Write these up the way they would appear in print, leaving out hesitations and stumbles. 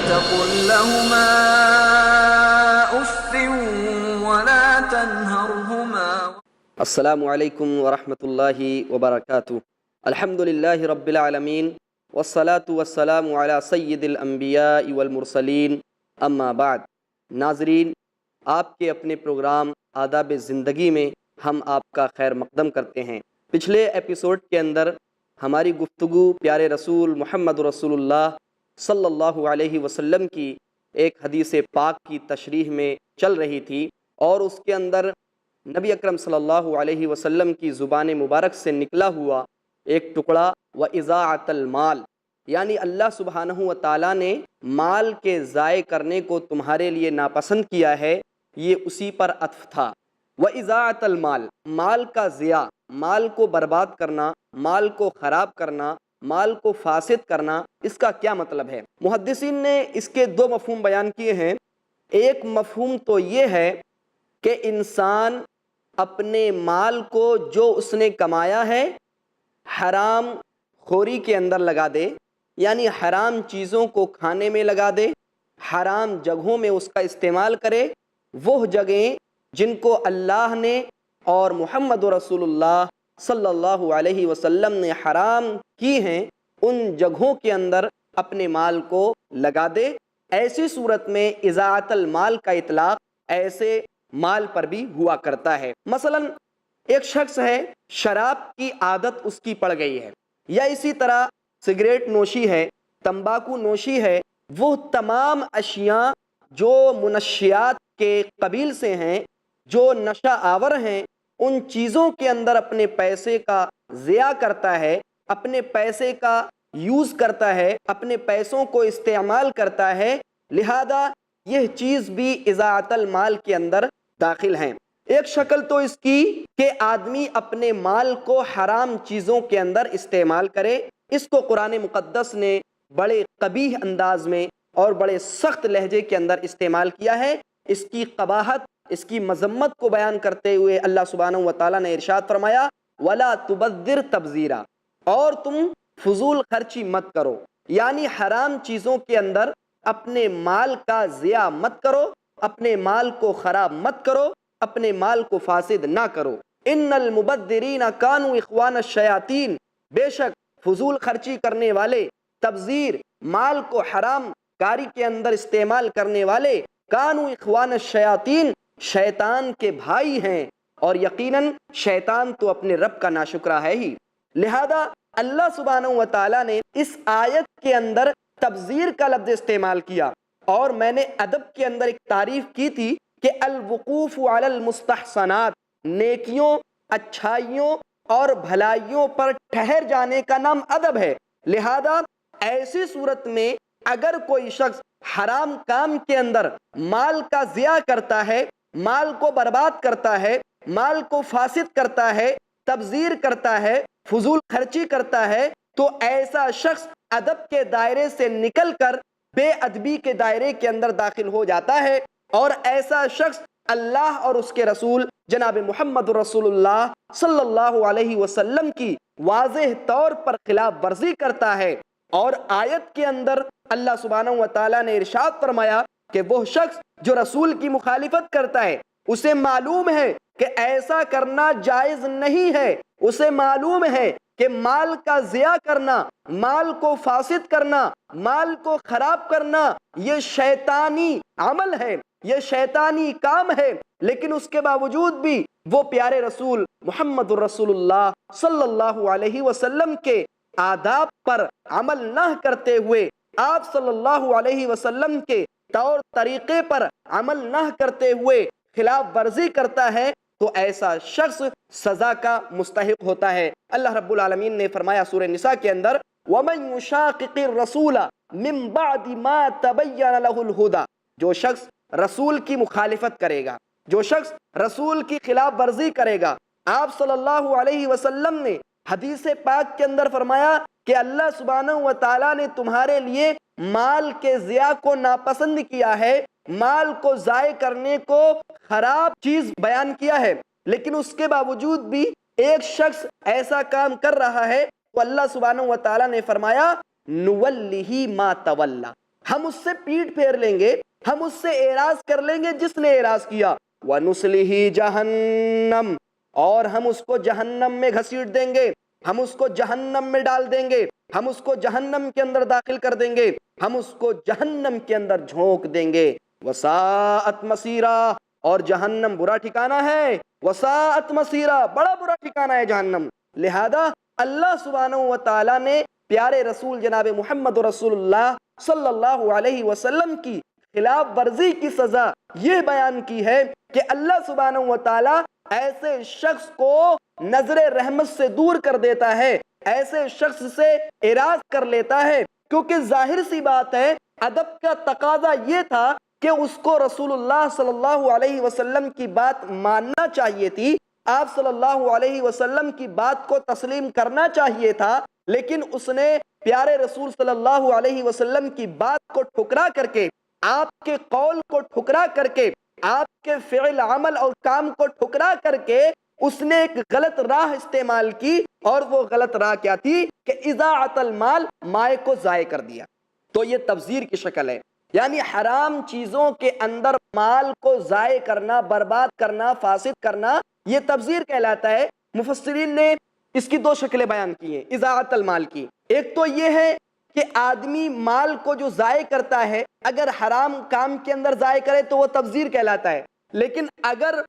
تقل لهما اف ولا تنهرهما. السلام علیکم ورحمۃ اللہ وبرکاتہ. الحمد للہ رب العالمین والصلاة والسلام علی سید الانبیاء والمرسلین، اما بعد. ناظرین، آپ کے اپنے پروگرام آداب زندگی میں ہم آپ کا خیر مقدم کرتے ہیں. پچھلے ایپیسوڈ کے اندر ہماری گفتگو پیارے رسول محمد رسول اللہ صلی اللہ علیہ وسلم کی ایک حدیث پاک کی تشریح میں چل رہی تھی، اور اس کے اندر نبی اکرم صلی اللہ علیہ وسلم کی زبان مبارک سے نکلا ہوا ایک ٹکڑا وَإِضَاعَةَ الْمَالِ، یعنی اللہ سبحانہ و تعالیٰ نے مال کے ضائع کرنے کو تمہارے لیے ناپسند کیا ہے، یہ اسی پر عطف تھا. وَإِضَاعَةَ الْمَالِ، مال کا ضیاع، مال کو برباد کرنا، مال کو خراب کرنا، مال کو فاسد کرنا، اس کا کیا مطلب ہے؟ محدثین نے اس کے دو مفہوم بیان کیے ہیں. ایک مفہوم تو یہ ہے کہ انسان اپنے مال کو جو اس نے کمایا ہے حرام خوری کے اندر لگا دے، یعنی حرام چیزوں کو کھانے میں لگا دے، حرام جگہوں میں اس کا استعمال کرے. وہ جگہیں جن کو اللہ نے اور محمد رسول اللہ صلی اللہ علیہ وسلم نے حرام کی ہیں، ان جگہوں کے اندر اپنے مال کو لگا دے. ایسی صورت میں اضاعت المال کا اطلاق ایسے مال پر بھی ہوا کرتا ہے. مثلا ایک شخص ہے، شراب کی عادت اس کی پڑ گئی ہے، یا اسی طرح سگریٹ نوشی ہے، تمباکو نوشی ہے، وہ تمام اشیاء جو منشیات کے قبیل سے ہیں، جو نشہ آور ہیں، ان چیزوں کے اندر اپنے پیسے کا ضیاع کرتا ہے، اپنے پیسے کا یوز کرتا ہے، اپنے پیسوں کو استعمال کرتا ہے. لہذا یہ چیز بھی اضاعت المال کے اندر داخل ہیں. ایک شکل تو اس کی کہ آدمی اپنے مال کو حرام چیزوں کے اندر استعمال کرے. اس کو قرآن مقدس نے بڑے قبیح انداز میں اور بڑے سخت لہجے کے اندر استعمال کیا ہے. اس کی قباحت، اس کی مذمت کو بیان کرتے ہوئے اللہ سبحانہ و تعالیٰ نے ارشاد فرمایا وَلَا تُبَذِّرْ تَبْذِيرًا، اور تم فضول خرچی مت کرو، یعنی حرام چیزوں کے اندر اپنے مال کا ضیاع مت کرو، اپنے مال کو خراب مت کرو، اپنے مال کو فاسد نہ کرو. ان المبذرین کانوا اخوان الشیاطین، بے شک فضول خرچی کرنے والے، تبذیر، مال کو حرام کاری کے اندر استعمال کرنے والے، کانوا اخوان الشیاطین، شیطان کے بھائی ہیں، اور یقیناً شیطان تو اپنے رب کا ناشکرا ہے ہی. لہذا اللہ سبحانہ و تعالیٰ نے اس آیت کے اندر تبذیر کا لفظ استعمال کیا، اور میں نے ادب کے اندر ایک تعریف کی تھی کہ الوقوف علی المستحسنات، نیکیوں، اچھائیوں اور بھلائیوں پر ٹھہر جانے کا نام ادب ہے. لہذا ایسی صورت میں اگر کوئی شخص حرام کام کے اندر مال کا ضیاع کرتا ہے، مال کو برباد کرتا ہے، مال کو فاسد کرتا ہے، تبذیر کرتا ہے، فضول خرچی کرتا ہے، تو ایسا شخص ادب کے دائرے سے نکل کر بے ادبی کے دائرے کے اندر داخل ہو جاتا ہے، اور ایسا شخص اللہ اور اس کے رسول جناب محمد رسول اللہ صلی اللہ علیہ وسلم کی واضح طور پر خلاف ورزی کرتا ہے. اور آیت کے اندر اللہ سبحانہ و تعالیٰ نے ارشاد فرمایا کہ وہ شخص جو رسول کی مخالفت کرتا ہے، اسے معلوم ہے کہ ایسا کرنا جائز نہیں ہے، اسے معلوم ہے کہ مال کا ضیاع کرنا، مال کو فاسد کرنا، مال کو خراب کرنا یہ شیطانی عمل ہے، یہ شیطانی کام ہے. لیکن اس کے باوجود بھی وہ پیارے رسول محمد الرسول اللہ صلی اللہ علیہ وسلم کے آداب پر عمل نہ کرتے ہوئے، آپ صلی اللہ علیہ وسلم کے طور طریقے پر عمل نہ کرتے ہوئے خلاف ورزی کرتا ہے، تو ایسا شخص سزا کا مستحق ہوتا ہے. اللہ رب العالمین نے فرمایا سورہ نساء کے اندر وَمَن يُشَاقِقِ الرَّسُولَ مِن بَعْدِ مَا تَبَيَّنَ لَهُ الْهُدَى، جو شخص رسول کی مخالفت کرے گا، جو شخص رسول کی خلاف ورزی کرے گا. آپ صلی اللہ علیہ وسلم نے حدیث پاک کے اندر فرمایا کہ اللہ سبحانہ و تعالیٰ نے تمہارے لیے مال کے ضیاع کو ناپسند کیا ہے، مال کو ضائع کرنے کو خراب چیز بیان کیا ہے. لیکن اس کے باوجود بھی ایک شخص ایسا کام کر رہا ہے تو اللہ سبحانہ و تعالیٰ نے فرمایا نُوَلِّهِ مَا تَوَلَّى، ہم اس سے پیٹ پھیر لیں گے، ہم اس سے اعراض کر لیں گے جس نے اعراض کیا۔ وَنُصْلِهِ جَهَنَّمَ، اور ہم اس کو جہنم میں گھسیٹ دیں گے، ہم اس کو جہنم میں ڈال دیں گے، ہم اس کو جہنم کے اندر داخل کر دیں گے، ہم اس کو جہنم کے اندر جھونک دیں گے۔ وَسَاءَتْ مَصِيرًا، اور جہنم برا ٹھکانہ ہے۔ وَسَاءَتْ مَصِيرًا، بڑا برا ٹھکانہ ہے جہنم۔ لہذا اللہ سبحانہ و تعالیٰ نے پیارے رسول جناب محمد رسول اللہ صلی اللہ علیہ وسلم کی خلاف ورزی کی سزا یہ بیان کی ہے کہ اللہ سبحانہ و تعالیٰ ایسے شخص کو نظر رحمت سے دور کر دیتا ہے، ایسے شخص سے اعراض کر لیتا ہے، کیونکہ ظاہر سی بات ہے ادب کا تقاضا یہ تھا کہ اس کو رسول اللہ صلی اللہ علیہ وسلم کی بات ماننا چاہیے تھی، آپ صلی اللہ علیہ وسلم کی بات کو تسلیم کرنا چاہیے تھا، لیکن اس نے پیارے رسول صلی اللہ علیہ وسلم کی بات کو ٹھکرا کر کے، آپ کے قول کو ٹھکرا کر کے، آپ کے فعل عمل اور کام کو ٹھکرا کر کے اس نے ایک غلط راہ استعمال کی، اور وہ غلط راہ کیا تھی کہ اضاعت المال، مال کو ضائع کر دیا۔ تو یہ تبذیر کی شکل ہے، یعنی حرام چیزوں کے اندر مال کو ضائع کرنا، برباد کرنا، فاسد کرنا، یہ تبذیر کہلاتا ہے۔ مفسرین نے اس کی دو شکلیں بیان کی ہیں اضاعت المال کی۔ ایک تو یہ ہے کہ آدمی مال کو جو ضائع کرتا ہے اگر حرام کام کے اندر ضائع کرے تو وہ تبذیر کہلاتا ہے، لیکن اگر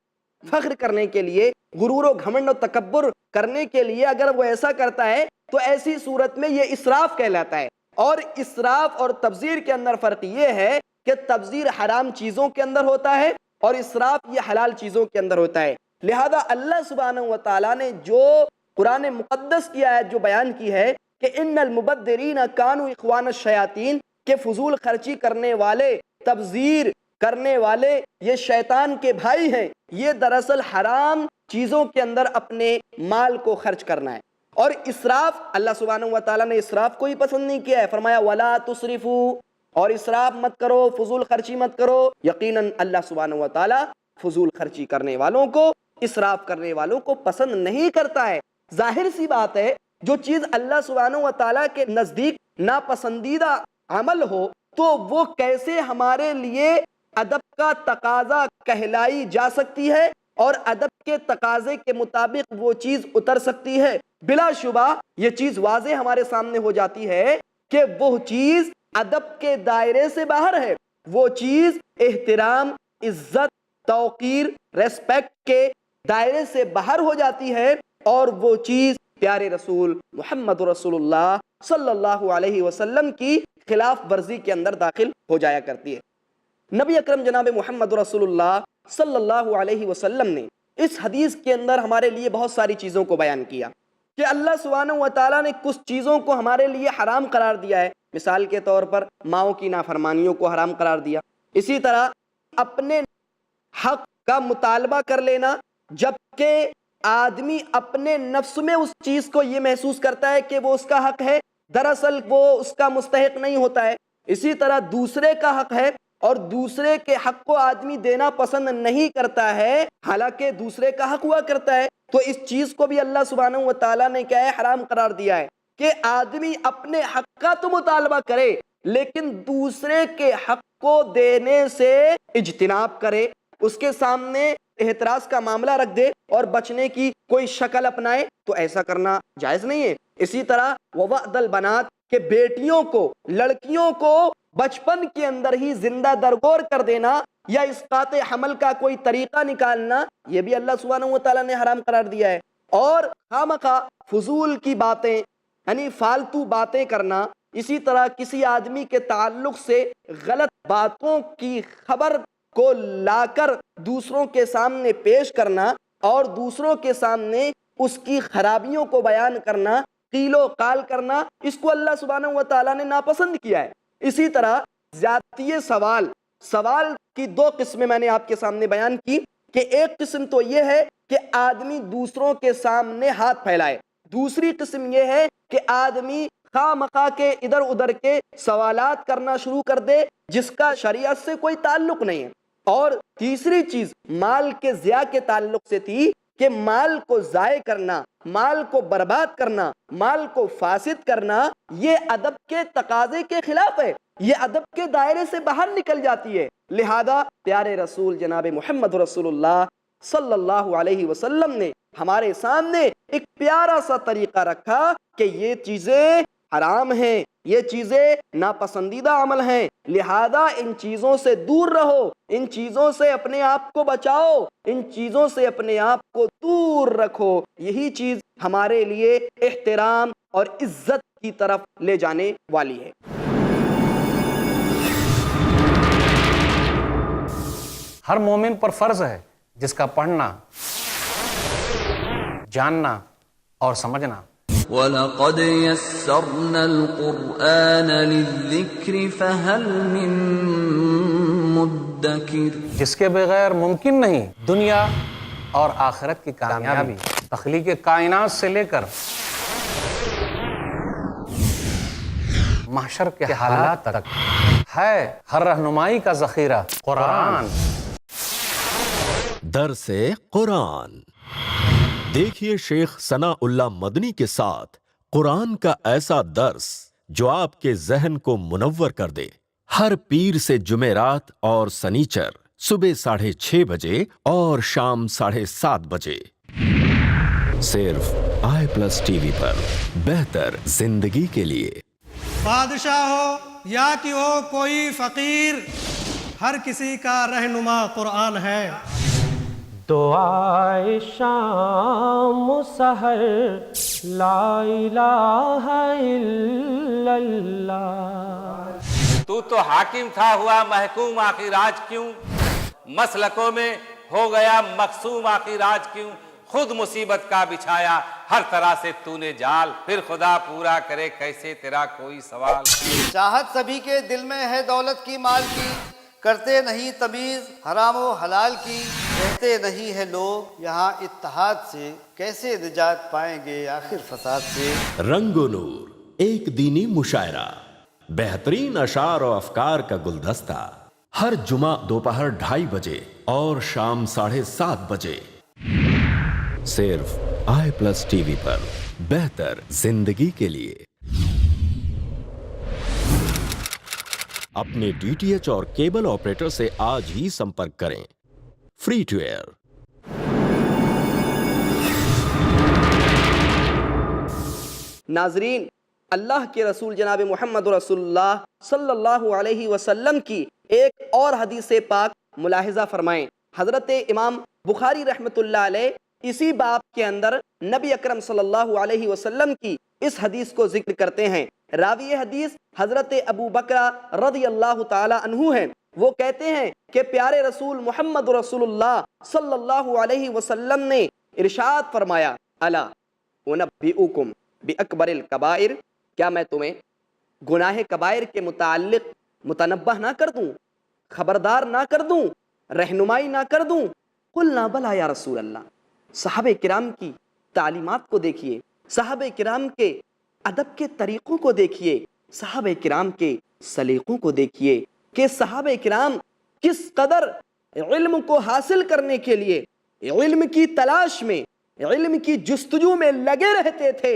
فخر کرنے کے لیے، غرور و گھمنڈ و تکبر کرنے کے لیے اگر وہ ایسا کرتا ہے تو ایسی صورت میں یہ اسراف کہلاتا ہے۔ اور اسراف اور تبذیر کے اندر فرق یہ ہے کہ تبذیر حرام چیزوں کے اندر ہوتا ہے اور اسراف یہ حلال چیزوں کے اندر ہوتا ہے۔ لہذا اللہ سبحانہ و تعالیٰ نے جو قرآن مقدس کی آیت جو بیان کی ہے کہ ان المبذرین کانوا اخوان الشیاطین، کہ فضول خرچی کرنے والے، تبذیر کرنے والے یہ شیطان کے بھائی ہیں، یہ دراصل حرام چیزوں کے اندر اپنے مال کو خرچ کرنا ہے۔ اور اسراف، اللہ سبحانہ و تعالیٰ نے اسراف کو ہی پسند نہیں کیا ہے، فرمایا وَلَا تُسْرِفُوا، اور اسراف مت کرو، فضول خرچی مت کرو۔ یقیناً اللہ سبحانہ و تعالیٰ فضول خرچی کرنے والوں کو، اسراف کرنے والوں کو پسند نہیں کرتا ہے۔ ظاہر سی بات ہے جو چیز اللہ سبحانہ و تعالیٰ کے نزدیک ناپسندیدہ عمل ہو تو وہ کیسے ہمارے لیے ادب کا تقاضا کہلائی جا سکتی ہے اور ادب کے تقاضے کے مطابق وہ چیز اتر سکتی ہے۔ بلا شبہ یہ چیز واضح ہمارے سامنے ہو جاتی ہے کہ وہ چیز ادب کے دائرے سے باہر ہے، وہ چیز احترام، عزت، توقیر، ریسپیکٹ کے دائرے سے باہر ہو جاتی ہے، اور وہ چیز پیارے رسول محمد رسول اللہ صلی اللہ علیہ وسلم کی خلاف ورزی کے اندر داخل ہو جایا کرتی ہے۔ نبی اکرم جناب محمد رسول اللہ صلی اللہ علیہ وسلم نے اس حدیث کے اندر ہمارے لیے بہت ساری چیزوں کو بیان کیا کہ اللہ سبحانہ و تعالیٰ نے کچھ چیزوں کو ہمارے لیے حرام قرار دیا ہے، مثال کے طور پر ماؤں کی نافرمانیوں کو حرام قرار دیا، اسی طرح اپنے حق کا مطالبہ کر لینا جبکہ آدمی اپنے نفس میں اس چیز کو یہ محسوس کرتا ہے کہ وہ اس کا حق ہے، دراصل وہ اس کا مستحق نہیں ہوتا ہے۔ اسی طرح دوسرے کا حق ہے اور دوسرے کے حق کو آدمی دینا پسند نہیں کرتا ہے، حالانکہ دوسرے کا حق ہوا کرتا ہے۔ تو اس چیز کو بھی اللہ سبحانہ و تعالیٰ نے کیا ہے، حرام قرار دیا ہے کہ آدمی اپنے حق کا تو مطالبہ کرے لیکن دوسرے کے حق کو دینے سے اجتناب کرے، اس کے سامنے احتراز کا معاملہ رکھ دے اور بچنے کی کوئی شکل اپنائے، تو ایسا کرنا جائز نہیں ہے۔ اسی طرح وَوَعْدَ الْبَنَاتِ، کہ بیٹیوں کو، لڑکیوں کو بچپن کے اندر ہی زندہ درگور کر دینا یا اسقاط حمل کا کوئی طریقہ نکالنا، یہ بھی اللہ سبحانہ و تعالیٰ نے حرام قرار دیا ہے۔ اور خامخواہ فضول کی باتیں، یعنی فالتو باتیں کرنا، اسی طرح کسی آدمی کے تعلق سے غلط باتوں کی خبر کو لا کر دوسروں کے سامنے پیش کرنا اور دوسروں کے سامنے اس کی خرابیوں کو بیان کرنا، قیل و قال کرنا، اس کو اللہ سبحانہ و تعالیٰ نے ناپسند کیا ہے۔ اسی طرح زیادتی سوال کی دو قسمیں میں نے آپ کے سامنے بیان کی کہ ایک قسم تو یہ ہے کہ آدمی دوسروں کے سامنے ہاتھ پھیلائے، دوسری قسم یہ ہے کہ آدمی خواہ مخواہ کے ادھر ادھر کے سوالات کرنا شروع کر دے جس کا شریعت سے کوئی تعلق نہیں ہے۔ اور تیسری چیز مال کے ضیاع کے تعلق سے تھی کہ مال کو ضائع کرنا، مال کو برباد کرنا، مال کو فاسد کرنا، یہ ادب کے تقاضے کے خلاف ہے۔ یہ ادب کے دائرے سے باہر نکل جاتی ہے۔ لہذا پیارے رسول جناب محمد رسول اللہ صلی اللہ علیہ وسلم نے ہمارے سامنے ایک پیارا سا طریقہ رکھا کہ یہ چیزیں حرام ہیں، یہ چیزیں ناپسندیدہ عمل ہیں، لہذا ان چیزوں سے دور رہو، ان چیزوں سے اپنے آپ کو بچاؤ، ان چیزوں سے اپنے آپ کو دور رکھو۔ یہی چیز ہمارے لیے احترام اور عزت کی طرف لے جانے والی ہے۔ ہر مومن پر فرض ہے جس کا پڑھنا، جاننا اور سمجھنا۔ وَلَقَدْ يَسَّرْنَا الْقُرْآنَ لِلذِّكْرِ فَهَلْ مِن مُدَّكِرٍ۔ جس کے بغیر ممکن نہیں دنیا اور آخرت کی کامیابی۔ تخلیق کائنات سے لے کر محشر کے حالات تک ہے ہر رہنمائی کا ذخیرہ قرآن۔ درس قرآن دیکھیے شیخ ثناء اللہ مدنی کے ساتھ قرآن کا ایسا درس جو آپ کے ذہن کو منور کر دے۔ ہر پیر سے جمعرات اور سنیچر صبح 6:30 بجے اور شام 7:30 بجے صرف i+TV پر، بہتر زندگی کے لیے۔ بادشاہ ہو یا کہ ہو کوئی فقیر، ہر کسی کا رہنما قرآن ہے۔ دعائے شام و سحر لا الہ الا اللہ۔ تو حاکم تھا ہوا محکوم، آخر آج کیوں مسلکوں میں ہو گیا مقسوم، آخر آج کیوں خود مصیبت کا بچھایا ہر طرح سے تو نے جال، پھر خدا پورا کرے کیسے تیرا کوئی سوال۔ چاہت سبھی کے دل میں ہے دولت کی مال کی، کرتے نہیں تمیز حرام و حلال کی، کہتے نہیں ہے لوگ یہاں اتحاد سے، کیسے نجات پائیں گے آخر فساد سے۔ رنگ و نور ایک دینی مشاعرہ، بہترین اشعار و افکار کا گلدستہ، ہر جمعہ دوپہر 2:30 بجے اور شام 7:30 بجے صرف i+TV پر، بہتر زندگی کے لیے۔ اپنے DTH اور کیبل آپریٹر سے آج ہی سمپرک کریں۔ Free to air. ناظرین، اللہ کے رسول جناب محمد رسول اللہ صلی اللہ علیہ وسلم کی ایک اور حدیث پاک ملاحظہ فرمائیں۔ حضرت امام بخاری رحمۃ اللہ علیہ اسی باب کے اندر نبی اکرم صلی اللہ علیہ وسلم کی اس حدیث کو ذکر کرتے ہیں۔ راوی حدیث حضرت ابو بکر رضی اللہ تعالی عنہ ہیں۔ وہ کہتے ہیں کہ پیارے رسول محمد رسول اللہ صلی اللہ علیہ وسلم نے ارشاد فرمایا، الا انبئکم باکبر الکبائر، کیا میں تمہیں گناہ کبائر کے متعلق متنبہ نہ کر دوں، خبردار نہ کر دوں، رہنمائی نہ کر دوں؟ قلنا بلا یا رسول اللہ۔ صحابہ کرام کی تعلیمات کو دیکھیے، صحابہ کرام کے ادب کے طریقوں کو دیکھیے، صحابہ کرام کے سلیقوں کو دیکھیے کہ صحابہ کرام کس قدر علم کو حاصل کرنے کے لیے علم کی تلاش میں، علم کی جستجو میں لگے رہتے تھے،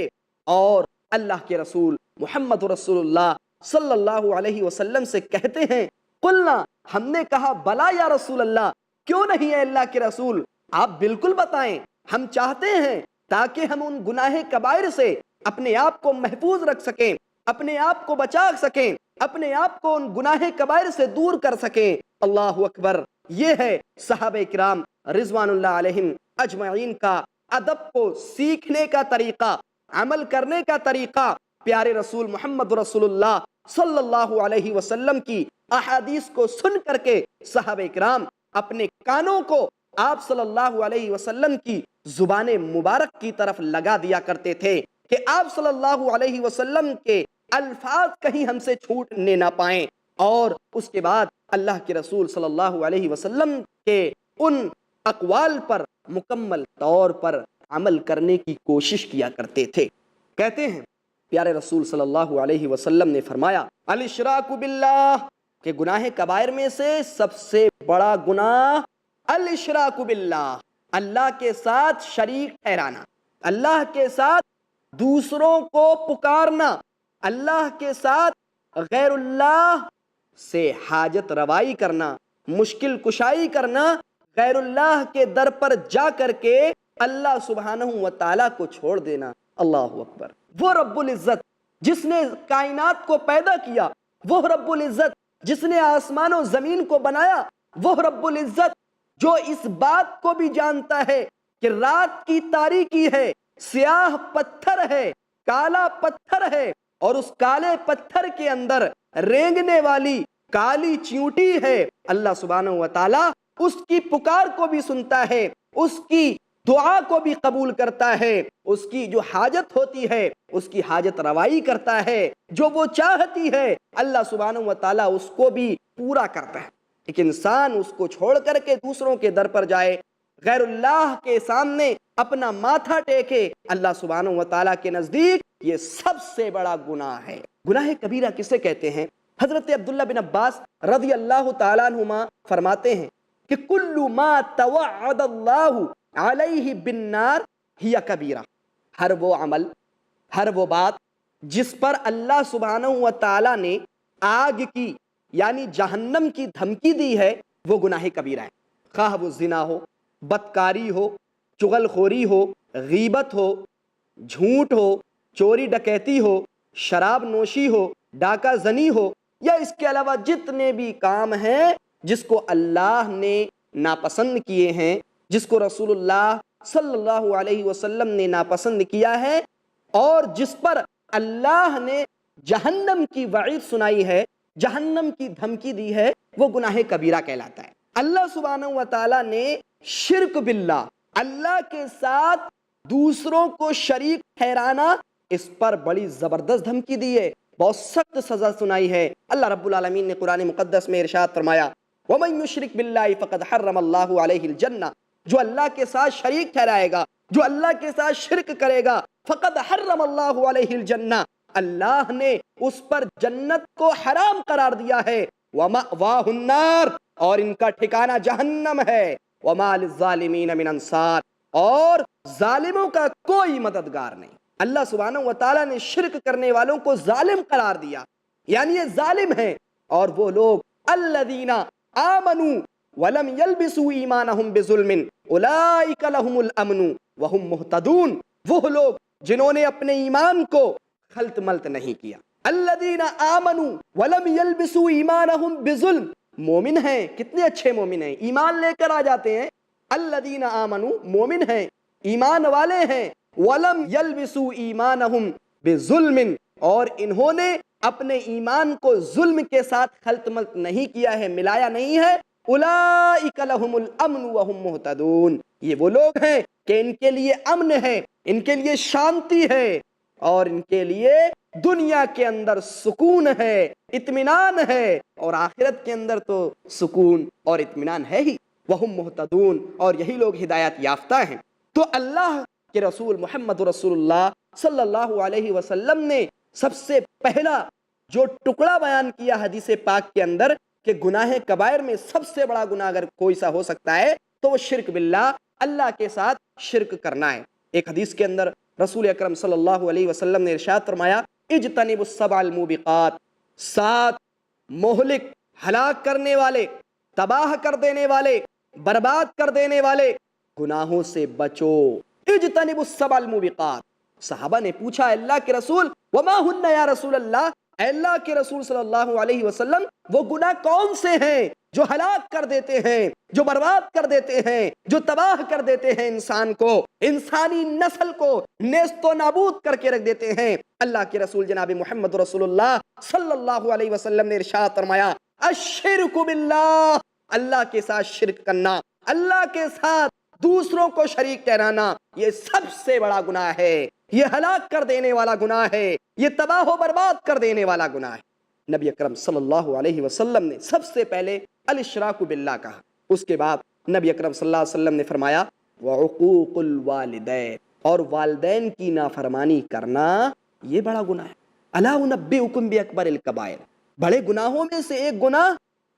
اور اللہ کے رسول محمد رسول اللہ صلی اللہ علیہ وسلم سے کہتے ہیں، قلنا، ہم نے کہا بلا یا رسول اللہ، کیوں نہیں ہے اللہ کے رسول، آپ بالکل بتائیں، ہم چاہتے ہیں تاکہ ہم ان گناہ کبائر سے اپنے آپ کو محفوظ رکھ سکیں، اپنے آپ کو بچا سکیں، اپنے آپ کو ان گناہ کبائر سے دور کر سکیں۔ اللہ اکبر! یہ ہے صحابہ کرام رضوان اللہ علیہم اجمعین کا ادب کو سیکھنے کا طریقہ، عمل کرنے کا طریقہ۔ پیارے رسول محمد رسول اللہ صلی اللہ علیہ وسلم کی احادیث کو سن کر کے صحابہ کرام اپنے کانوں کو آپ صلی اللہ علیہ وسلم کی زبان مبارک کی طرف لگا دیا کرتے تھے کہ آپ صلی اللہ علیہ وسلم کے الفاظ کہیں ہم سے چھوٹنے نہ پائیں، اور اس کے بعد اللہ کے رسول صلی اللہ علیہ وسلم کے ان اقوال پر مکمل طور پر عمل کرنے کی کوشش کیا کرتے تھے۔ کہتے ہیں پیارے رسول صلی اللہ علیہ وسلم نے فرمایا، الاشراک باللہ، کہ گناہ کبائر میں سے سب سے بڑا گناہ الاشراک باللہ، اللہ کے ساتھ شریک ٹھہرانا، اللہ کے ساتھ دوسروں کو پکارنا، اللہ کے ساتھ غیر اللہ سے حاجت روائی کرنا، مشکل کشائی کرنا، غیر اللہ کے در پر جا کر کے اللہ سبحانہ و تعالیٰ کو چھوڑ دینا۔ اللہ اکبر۔ وہ رب العزت جس نے کائنات کو پیدا کیا، وہ رب العزت جس نے آسمان و زمین کو بنایا، وہ رب العزت جو اس بات کو بھی جانتا ہے کہ رات کی تاریکی ہے، سیاہ پتھر ہے، کالا پتھر ہے، اور اس کالے پتھر کے اندر رینگنے والی کالی چیونٹی ہے، اللہ سبحانہ و تعالیٰ اس کی پکار کو بھی سنتا ہے، اس کی دعا کو بھی قبول کرتا ہے، اس کی جو حاجت ہوتی ہے اس کی حاجت روائی کرتا ہے، جو وہ چاہتی ہے اللہ سبحانہ و تعالیٰ اس کو بھی پورا کرتا ہے۔ ایک انسان اس کو چھوڑ کر کے دوسروں کے در پر جائے، غیر اللہ کے سامنے اپنا ماتھا ٹیکے، اللہ سبحانہ و تعالیٰ کے نزدیک یہ سب سے بڑا گناہ ہے۔ گناہ کبیرہ کسے کہتے ہیں؟ حضرت عبداللہ بن عباس رضی اللہ تعالیٰ عنہما فرماتے ہیں کہ کل ما توعد اللہ علیہ بالنار ہی کبیرہ، ہر وہ عمل، ہر وہ بات جس پر اللہ سبحانہ و تعالیٰ نے آگ کی یعنی جہنم کی دھمکی دی ہے وہ گناہ کبیرہ ہے، خواہ وہ زنا ہو، بدکاری ہو، چغل خوری ہو، غیبت ہو، جھوٹ ہو، چوری ڈکیتی ہو، شراب نوشی ہو، ڈاکہ زنی ہو، یا اس کے علاوہ جتنے بھی کام ہیں جس کو اللہ نے ناپسند کیے ہیں، جس کو رسول اللہ صلی اللہ علیہ وسلم نے ناپسند کیا ہے، اور جس پر اللہ نے جہنم کی وعید سنائی ہے، جہنم کی دھمکی دی ہے، وہ گناہ کبیرہ کہلاتا ہے۔ اللہ سبحانہ و تعالیٰ نے شرک باللہ، اللہ کے ساتھ دوسروں کو شریک ٹھہرانا، اس پر بڑی زبردست دھمکی دی ہے، بہت سخت سزا سنائی ہے۔ اللہ رب العالمین نے قرآن مقدس میں ارشاد فرمایا وَمَن يُشْرِكْ بِاللَّهِ فَقَدْ حَرَّمَ اللَّهُ عَلَيْهِ الْجَنَّةَ، جو اللہ کے ساتھ شریک ٹھہرائے گا، جو اللہ کے ساتھ شرک کرے گا، فَقَدْ حَرَّمَ اللَّهُ عَلَيْهِ الْجَنَّةَ، اللہ نے اس پر جنت کو حرام قرار دیا ہے، وَمَأْوَاهُ النَّارُ، اور ان کا ٹھکانہ جہنم ہے، وَمَا لِلظَّالِمِينَ مِنْ أَنصَارٍ، اور ظالموں کا کوئی مددگار نہیں۔ اللہ سبحانہ و تعالیٰ نے شرک کرنے والوں کو ظالم قرار دیا، یعنی یہ ظالم ہیں، اور وہ لوگ الذین آمنوا ولم يلبسوا ایمانہم بظلم اولئک لہم الامن وہم مہتدون، وہ لوگ جنہوں نے اپنے ایمان کو خلط ملط نہیں کیا۔ الذین آمنوا ولم يلبسوا ایمانہم بظلم، مومن ہیں، کتنے اچھے مومن ہیں، ایمان لے کر آ جاتے ہیں۔ الذین آمنوا، مومن ہیں، ایمان والے ہیں، ولم یلبسوا ایمانہم بظلم، اور انہوں نے اپنے ایمان کو ظلم کے ساتھ خلط ملط نہیں کیا ہے، ملایا نہیں ہے۔ اولئک لہم الامن وہم مہتدون، یہ وہ لوگ ہیں کہ ان کے لیے امن ہے، ان کے لیے شانتی ہے، اور ان کے لیے دنیا کے اندر سکون ہے، اطمینان ہے، اور آخرت کے اندر تو سکون اور اطمینان ہے ہی۔ وہم مہتدون، اور یہی لوگ ہدایت یافتہ ہیں۔ تو اللہ کہ رسول محمد رسول اللہ صلی اللہ علیہ وسلم نے سب سے پہلا جو ٹکڑا بیان کیا حدیث پاک کے اندر کہ گناہ کبائر میں سب سے بڑا گناہ اگر کوئی سا ہو سکتا ہے تو وہ شرک باللہ، اللہ کے ساتھ شرک کرنا ہے۔ ایک حدیث کے اندر رسول اکرم صلی اللہ علیہ وسلم نے ارشاد فرمایا اجتنبوا السبع الموبقات، 7 مہلک، ہلاک کرنے والے، تباہ کر دینے والے، برباد کر دینے والے گناہوں سے بچو۔ اجتنبوا السبع الموبقات، صحابہ نے پوچھا اللہ کے رسول وما ہن یا رسول اللہ، اے اللہ کے رسول صلی اللہ علیہ وسلم وہ گناہ کون سے ہیں جو ہلاک کر دیتے ہیں، جو برباد کر دیتے ہیں، جو تباہ کر دیتے ہیں انسان کو، انسانی نسل کو نیست و نابود کر کے رکھ دیتے ہیں؟ اللہ کے رسول جناب محمد رسول اللہ صلی اللہ علیہ وسلم نے ارشاد فرمایا الشرک باللہ، اللہ کے ساتھ شرک کرنا، اللہ کے ساتھ دوسروں کو شریک ٹھہرانا، یہ سب سے بڑا گناہ ہے، یہ ہلاک کر دینے والا گناہ ہے، یہ تباہ و برباد کر دینے والا گناہ ہے۔ نبی اکرم صلی اللہ علیہ وسلم نے سب سے پہلے الاشراک باللہ کہا، اس کے بعد نبی اکرم صلی اللہ علیہ وسلم نے فرمایا وعقوق الوالدین، اور والدین کی نافرمانی کرنا یہ بڑا گناہ ہے۔ الا انبئکم باکبر الکبائر، بڑے گناہوں میں سے ایک گناہ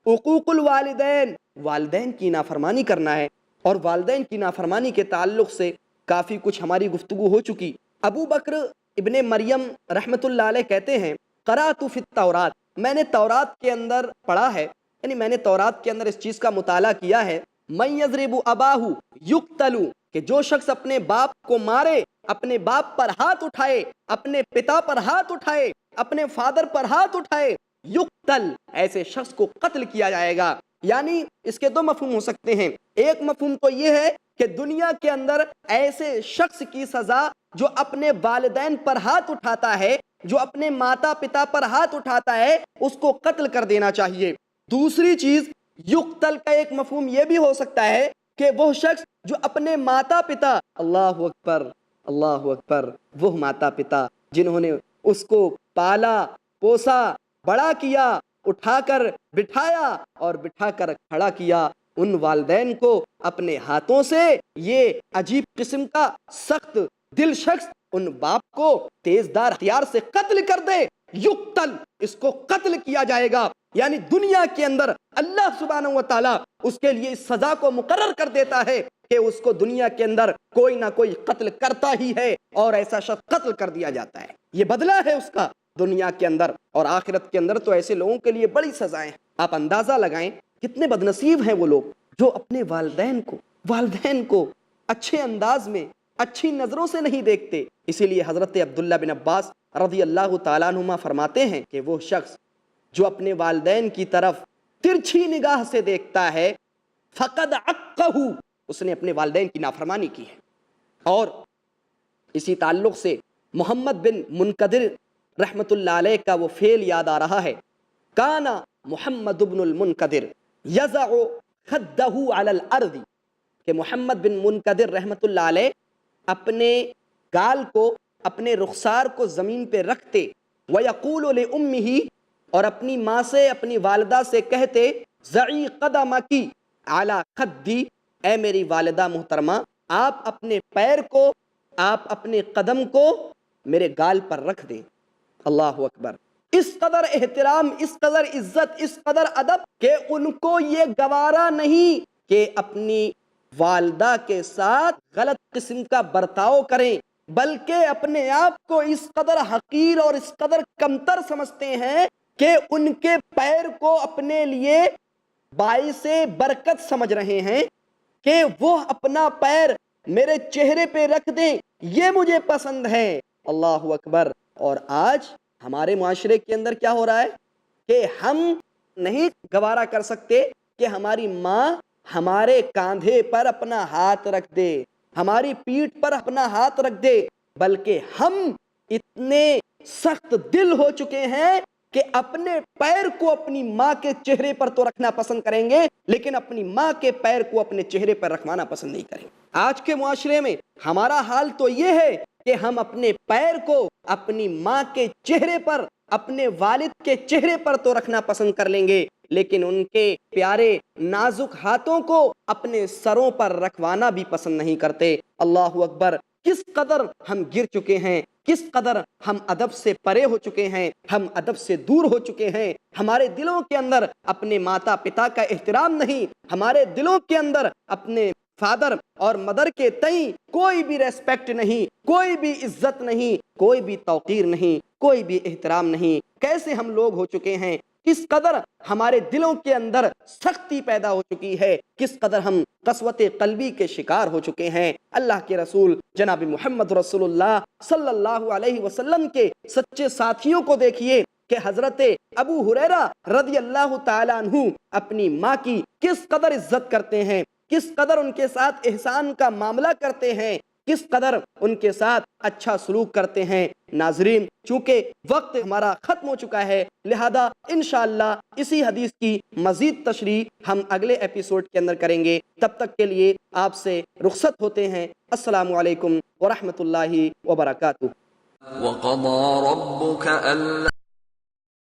عقوق الوالدین، والدین کی نافرمانی کرنا ہے۔ اور والدین کی نافرمانی کے تعلق سے کافی کچھ ہماری گفتگو ہو چکی۔ ابو بکر ابن مریم رحمت اللہ علیہ کہتے ہیں قرأت فی التوراۃ، میں نے تورات کے اندر پڑھا ہے، یعنی میں نے تورات کے اندر اس چیز کا مطالعہ کیا ہے، من یضرب اباہ یقتل، کہ جو شخص اپنے باپ کو مارے، اپنے باپ پر ہاتھ اٹھائے، اپنے پتا پر ہاتھ اٹھائے، اپنے فادر پر ہاتھ اٹھائے، یقتل، ایسے شخص کو قتل کیا جائے گا۔ یعنی اس کے دو مفہوم ہو سکتے ہیں۔ ایک مفہوم تو یہ ہے کہ دنیا کے اندر ایسے شخص کی سزا جو اپنے والدین پر ہاتھ اٹھاتا ہے، جو اپنے ماتا پتا پر ہاتھ اٹھاتا ہے، اس کو قتل کر دینا چاہیے۔ دوسری چیز، یقتل کا ایک مفہوم یہ بھی ہو سکتا ہے کہ وہ شخص جو اپنے ماتا پتا، اللہ اکبر اللہ اکبر، وہ ماتا پتا جنہوں نے اس کو پالا پوسا بڑا کیا، اٹھا کر بٹھایا اور بٹھا کر کھڑا کیا، ان والدین کو اپنے ہاتھوں سے یہ عجیب قسم کا سخت دل شخص ان باپ کو تیزدار ہتھیار سے قتل کر دے، یقتل، اس کو قتل کیا جائے گا۔ یعنی دنیا کے اندر اللہ سبحانہ و تعالیٰ اس کے لیے اس سزا کو مقرر کر دیتا ہے کہ اس کو دنیا کے اندر کوئی نہ کوئی قتل کرتا ہی ہے، اور ایسا شخص قتل کر دیا جاتا ہے۔ یہ بدلہ ہے اس کا دنیا کے اندر، اور آخرت کے اندر تو ایسے لوگوں کے لیے بڑی سزائیں ہیں۔ آپ اندازہ لگائیں کتنے بدنصیب ہیں وہ لوگ جو اپنے والدین کو اچھے انداز میں اچھی نظروں سے نہیں دیکھتے۔ اسی لیے حضرت عبداللہ بن عباس رضی اللہ تعالیٰ عنہما فرماتے ہیں کہ وہ شخص جو اپنے والدین کی طرف ترچھی نگاہ سے دیکھتا ہے، فقد عقہ، اس نے اپنے والدین کی نافرمانی کی ہے۔ اور اسی تعلق سے محمد بن منقدر رحمت اللہ علیہ کا وہ فعل یاد آ رہا ہے، کانا محمد بن المنقدر یضع خدہ علی الارض، کہ محمد بن منقدر رحمت اللہ علیہ اپنے گال کو، اپنے رخسار کو زمین پہ رکھتے، ویقول لامہ، اور اپنی ماں سے، اپنی والدہ سے کہتے، ضعی قدمکی علی خدی، اے میری والدہ محترمہ، آپ اپنے پیر کو، آپ اپنے قدم کو میرے گال پر رکھ دیں۔ اللہ اکبر، اس قدر احترام، اس قدر عزت، اس قدر ادب کہ ان کو یہ گوارا نہیں کہ اپنی والدہ کے ساتھ غلط قسم کا برتاؤ کریں، بلکہ اپنے آپ کو اس قدر حقیر اور اس قدر کمتر سمجھتے ہیں کہ ان کے پیر کو اپنے لیے باعث برکت سمجھ رہے ہیں کہ وہ اپنا پیر میرے چہرے پہ رکھ دیں، یہ مجھے پسند ہے۔ اللہ اکبر۔ اور آج ہمارے معاشرے کے اندر کیا ہو رہا ہے کہ ہم نہیں گوارا کر سکتے کہ ہماری ماں ہمارے کاندھے پر اپنا ہاتھ رکھ دے، ہماری پیٹھ پر اپنا ہاتھ رکھ دے، بلکہ ہم اتنے سخت دل ہو چکے ہیں کہ اپنے پیر کو اپنی ماں کے چہرے پر تو رکھنا پسند کریں گے، لیکن اپنی ماں کے پیر کو اپنے چہرے پر رکھوانا پسند نہیں کریں۔ آج کے معاشرے میں ہمارا حال تو یہ ہے کہ ہم اپنے پیر کو اپنی ماں کے چہرے پر، اپنے والد کے چہرے پر تو رکھنا پسند کر لیں گے، لیکن ان کے پیارے نازک ہاتھوں کو اپنے سروں پر رکھوانا بھی پسند نہیں کرتے۔ اللہ اکبر، کس قدر ہم گر چکے ہیں، کس قدر ہم ادب سے پرے ہو چکے ہیں، ہم ادب سے دور ہو چکے ہیں۔ ہمارے دلوں کے اندر اپنے ماتا پتا کا احترام نہیں، ہمارے دلوں کے اندر اپنے فادر اور مدر کے تئیں کوئی بھی ریسپیکٹ نہیں، کوئی بھی عزت نہیں، کوئی بھی توقیر نہیں، کوئی بھی احترام نہیں۔ کیسے ہم لوگ ہو چکے ہیں، کس قدر ہمارے دلوں کے اندر سختی پیدا ہو چکی ہے، کس قدر ہم قسوت قلبی کے شکار ہو چکے ہیں۔ اللہ کے رسول جناب محمد رسول اللہ صلی اللہ علیہ وسلم کے سچے ساتھیوں کو دیکھیے کہ حضرت ابو ہریرہ رضی اللہ تعالیٰ عنہ اپنی ماں کی کس قدر عزت کرتے ہیں، کس قدر ان کے ساتھ احسان کا معاملہ کرتے ہیں، کس قدر ان کے ساتھ اچھا سلوک کرتے ہیں۔ ناظرین، چونکہ وقت ہمارا ختم ہو چکا ہے، لہذا انشاءاللہ اسی حدیث کی مزید تشریح ہم اگلے ایپیسوڈ کے اندر کریں گے۔ تب تک کے لیے آپ سے رخصت ہوتے ہیں۔ السلام علیکم ورحمۃ اللہ وبرکاتہ۔ وَقَضَى رَبُّكَ أَلَّا